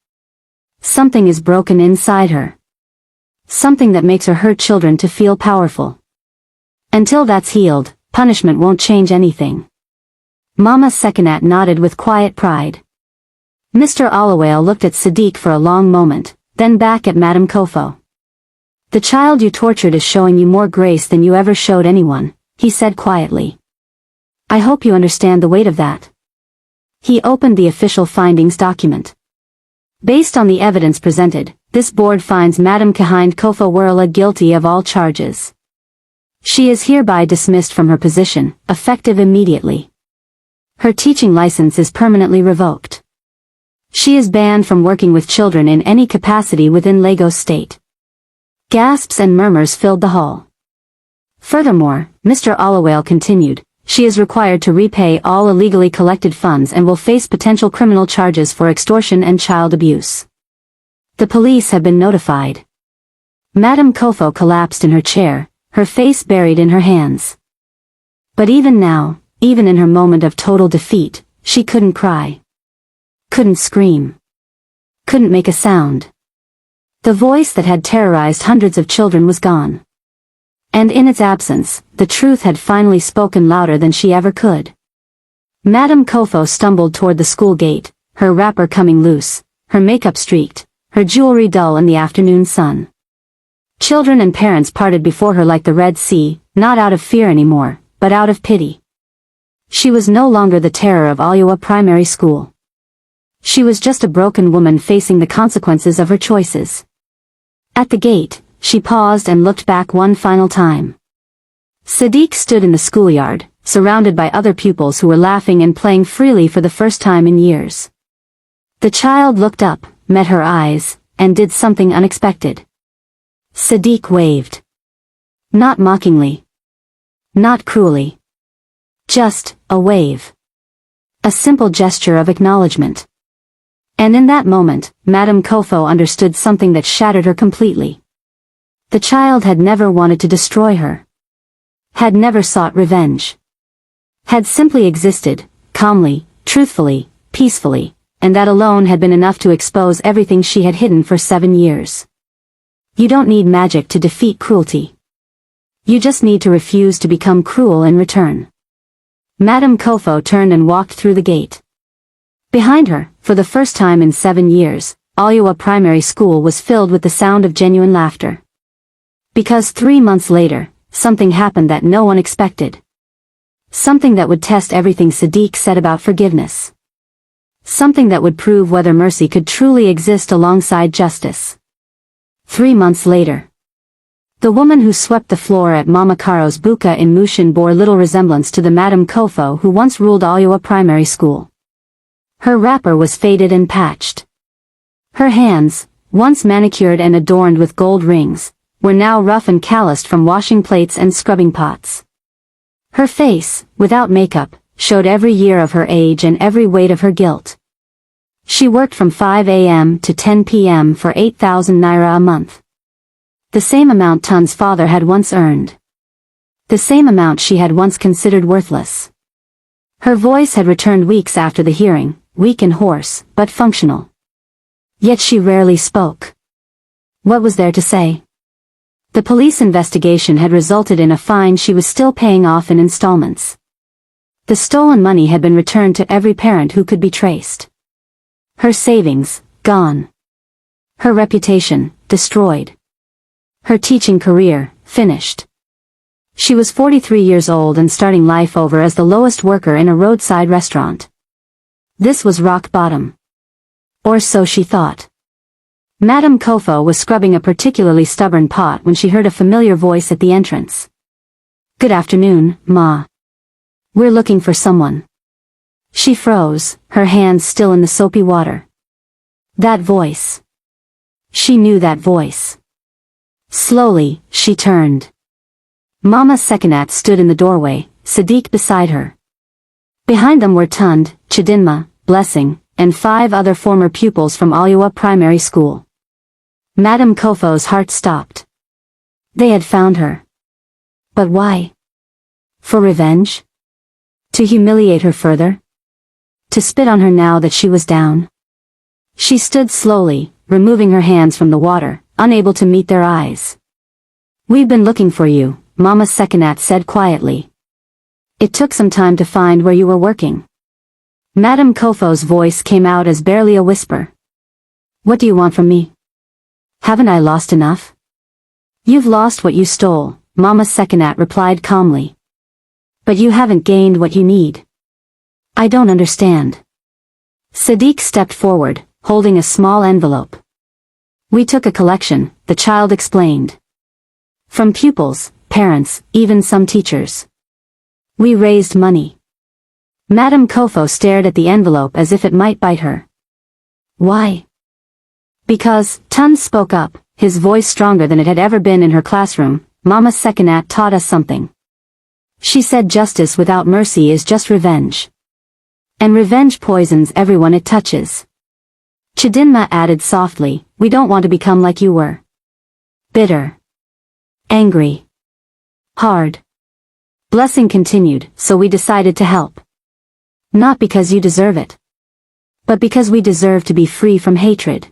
Something is broken inside her. Something that makes her hurt children to feel powerful. Until that's healed, punishment won't change anything. Mama Sekinat nodded with quiet pride. Mr. Oluwa looked at Sadiq for a long moment, then back at Madam Kofo. The child you tortured is showing you more grace than you ever showed anyone, he said quietly. I hope you understand the weight of that. He opened the official findings document. Based on the evidence presented, this board finds Madam Kahind Kofo Werla guilty of all charges. She is hereby dismissed from her position, effective immediately. Her teaching license is permanently revoked. She is banned from working with children in any capacity within Lagos State. Gasps and murmurs filled the hall. Furthermore, Mr. Oluwa continued, she is required to repay all illegally collected funds and will face potential criminal charges for extortion and child abuse. The police have been notified. Madam Kofo collapsed in her chair, her face buried in her hands. But even now, even in her moment of total defeat, she couldn't cry. Couldn't scream. Couldn't make a sound. The voice that had terrorized hundreds of children was gone. And in its absence, the truth had finally spoken louder than she ever could. Madame Kofo stumbled toward the school gate, her wrapper coming loose, her makeup streaked, her jewelry dull in the afternoon sun. Children and parents parted before her like the Red Sea, not out of fear anymore, but out of pity. She was no longer the terror of Oluwa Primary School. She was just a broken woman facing the consequences of her choices. At the gate, she paused and looked back one final time. Sadiq stood in the schoolyard, surrounded by other pupils who were laughing and playing freely for the first time in years. The child looked up, met her eyes, and did something unexpected. Sadiq waved. Not mockingly. Not cruelly. Just a wave. A simple gesture of acknowledgement. And in that moment, Madame Kofo understood something that shattered her completely. The child had never wanted to destroy her. Had never sought revenge. Had simply existed, calmly, truthfully, peacefully, and that alone had been enough to expose everything she had hidden for 7 years. You don't need magic to defeat cruelty. You just need to refuse to become cruel in return. Madame Kofo turned and walked through the gate. Behind her, for the first time in 7 years, Oluwa Primary School was filled with the sound of genuine laughter. Because 3 months later, something happened that no one expected. Something that would test everything Sadiq said about forgiveness. Something that would prove whether mercy could truly exist alongside justice. 3 months later. The woman who swept the floor at Mama Caro's buka in Mushin bore little resemblance to the Madame Kofo who once ruled Oluwa Primary School. Her wrapper was faded and patched. Her hands, once manicured and adorned with gold rings, were now rough and calloused from washing plates and scrubbing pots. Her face, without makeup, showed every year of her age and every weight of her guilt. She worked from 5 a.m. to 10 p.m. for 8,000 naira a month. The same amount Tun's father had once earned. The same amount she had once considered worthless. Her voice had returned weeks after the hearing, weak and hoarse, but functional. Yet she rarely spoke. What was there to say? The police investigation had resulted in a fine she was still paying off in installments. The stolen money had been returned to every parent who could be traced. Her savings, gone. Her reputation, destroyed. Her teaching career, finished. She was 43 years old and starting life over as the lowest worker in a roadside restaurant. This was rock bottom. Or so she thought. Madame Kofo was scrubbing a particularly stubborn pot when she heard a familiar voice at the entrance. Good afternoon, Ma. We're looking for someone. She froze, her hands still in the soapy water. That voice. She knew that voice. Slowly, she turned. Mama Sekinat stood in the doorway, Sadiq beside her. Behind them were Tund, Chidinma, Blessing, and 5 other former pupils from Oluwa Primary School. Madame Kofo's heart stopped. They had found her. But why? For revenge? To humiliate her further? To spit on her now that she was down? She stood slowly, removing her hands from the water, unable to meet their eyes. We've been looking for you, Mama Sekinat said quietly. It took some time to find where you were working. Madame Kofo's voice came out as barely a whisper. What do you want from me? Haven't I lost enough? You've lost what you stole, Mama Sekinat replied calmly. But you haven't gained what you need. I don't understand. Sadiq stepped forward, holding a small envelope. We took a collection, the child explained. From pupils, parents, even some teachers. We raised money. Madame Kofo stared at the envelope as if it might bite her. Why? Because, Tun spoke up, his voice stronger than it had ever been in her classroom. Mama Sekinat taught us something. She said justice without mercy is just revenge. And revenge poisons everyone it touches. Chidinma added softly, we don't want to become like you were. Bitter. Angry. Hard. Blessing continued, so we decided to help. Not because you deserve it. But because we deserve to be free from hatred.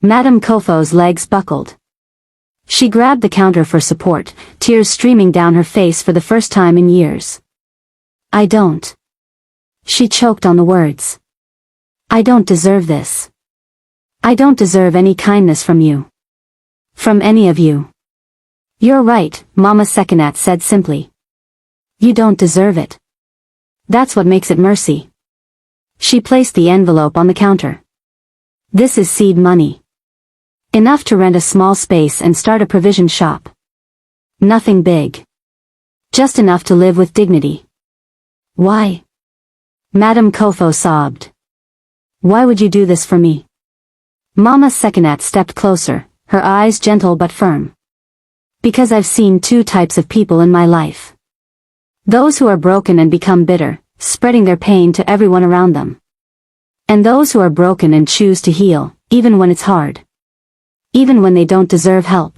Madame Kofo's legs buckled. She grabbed the counter for support, tears streaming down her face for the first time in years. I don't. She choked on the words. I don't deserve this. I don't deserve any kindness from you. From any of you. You're right, Mama Sekinat said simply. You don't deserve it. That's what makes it mercy. She placed the envelope on the counter. This is seed money. Enough to rent a small space and start a provision shop. Nothing big. Just enough to live with dignity. Why? Madame Kofo sobbed. Why would you do this for me? Mama Sekinat stepped closer, her eyes gentle but firm. Because I've seen two types of people in my life. Those who are broken and become bitter, spreading their pain to everyone around them. And those who are broken and choose to heal, even when it's hard. Even when they don't deserve help.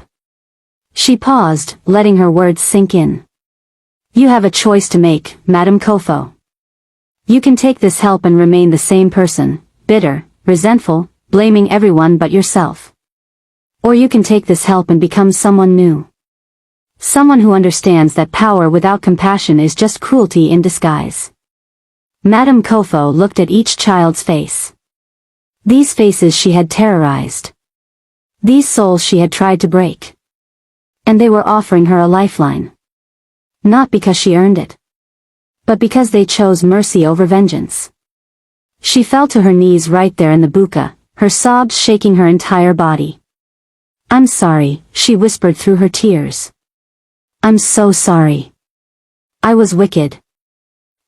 She paused, letting her words sink in. You have a choice to make, Madame Kofo. You can take this help and remain the same person, bitter, resentful, blaming everyone but yourself. Or you can take this help and become someone new. Someone who understands that power without compassion is just cruelty in disguise. Madame Kofo looked at each child's face. These faces she had terrorized. These souls she had tried to break. And they were offering her a lifeline. Not because she earned it. But because they chose mercy over vengeance. She fell to her knees right there in the buka, her sobs shaking her entire body. I'm sorry, she whispered through her tears. I'm so sorry. I was wicked.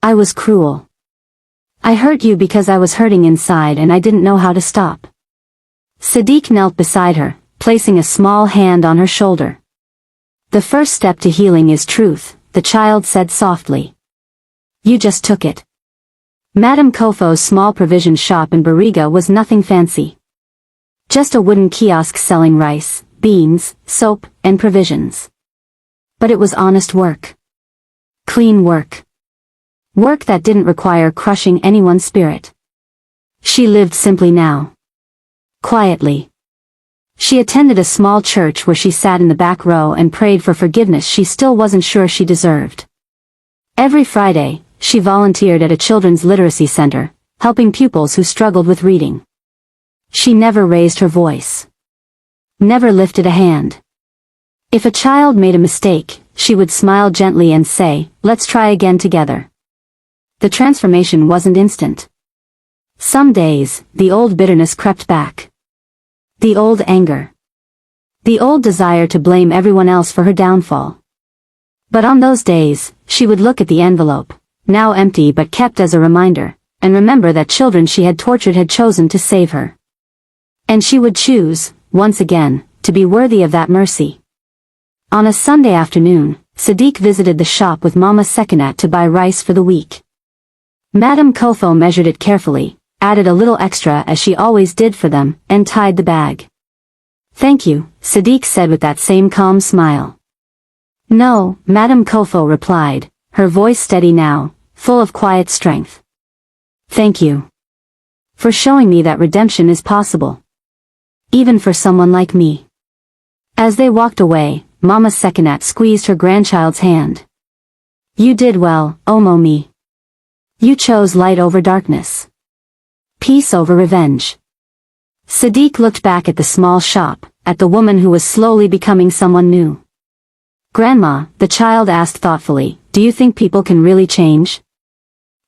I was cruel. I hurt you because I was hurting inside and I didn't know how to stop. Sadiq knelt beside her, placing a small hand on her shoulder. The first step to healing is truth, the child said softly. You just took it. Madame Kofo's small provision shop in Bariga was nothing fancy. Just a wooden kiosk selling rice, beans, soap, and provisions. But it was honest work. Clean work. Work that didn't require crushing anyone's spirit. She lived simply now. Quietly. She attended a small church where she sat in the back row and prayed for forgiveness she still wasn't sure she deserved. Every Friday, she volunteered at a children's literacy center, helping pupils who struggled with reading. She never raised her voice. Never lifted a hand. If a child made a mistake, she would smile gently and say, let's try again together. The transformation wasn't instant. Some days, the old bitterness crept back. The old anger. The old desire to blame everyone else for her downfall. But on those days, she would look at the envelope, now empty but kept as a reminder, and remember that children she had tortured had chosen to save her. And she would choose, once again, to be worthy of that mercy. On a Sunday afternoon, Sadiq visited the shop with Mama Sekinat to buy rice for the week. Madame Kofo measured it carefully, added a little extra as she always did for them, and tied the bag. Thank you, Sadiq said with that same calm smile. No, Madame Kofo replied, her voice steady now, full of quiet strength. Thank you. For showing me that redemption is possible. Even for someone like me. As they walked away, Mama Sekinat squeezed her grandchild's hand. You did well, Omo-mi. You chose light over darkness. Peace over revenge. Sadiq looked back at the small shop, at the woman who was slowly becoming someone new. Grandma, the child asked thoughtfully, do you think people can really change?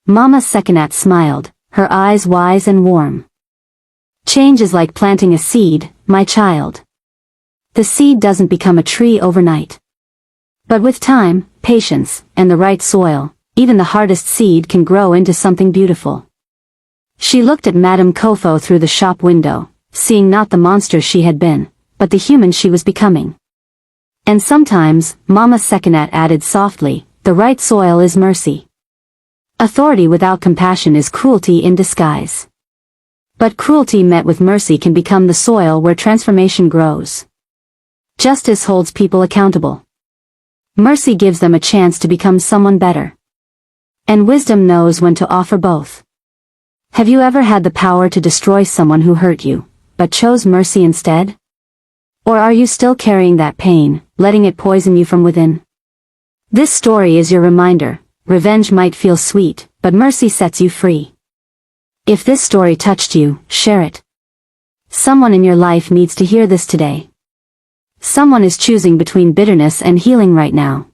Mama Sekinat smiled, her eyes wise and warm. Change is like planting a seed, my child. The seed doesn't become a tree overnight. But with time, patience, and the right soil, even the hardest seed can grow into something beautiful. She looked at Madame Kofo through the shop window, seeing not the monster she had been, but the human she was becoming. And sometimes, Mama Sekinat added softly, the right soil is mercy. Authority without compassion is cruelty in disguise. But cruelty met with mercy can become the soil where transformation grows. Justice holds people accountable. Mercy gives them a chance to become someone better. And wisdom knows when to offer both. Have you ever had the power to destroy someone who hurt you, but chose mercy instead? Or are you still carrying that pain, letting it poison you from within? This story is your reminder. Revenge might feel sweet, but mercy sets you free. If this story touched you, share it. Someone in your life needs to hear this today. Someone is choosing between bitterness and healing right now.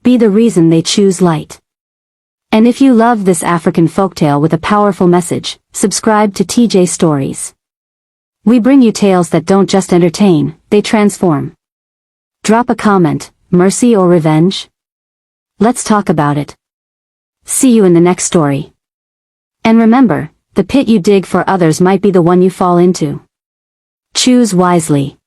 Be the reason they choose light. And if you love this African folktale with a powerful message, subscribe to TJ Stories. We bring you tales that don't just entertain, they transform. Drop a comment, mercy or revenge? Let's talk about it. See you in the next story. And remember, the pit you dig for others might be the one you fall into. Choose wisely.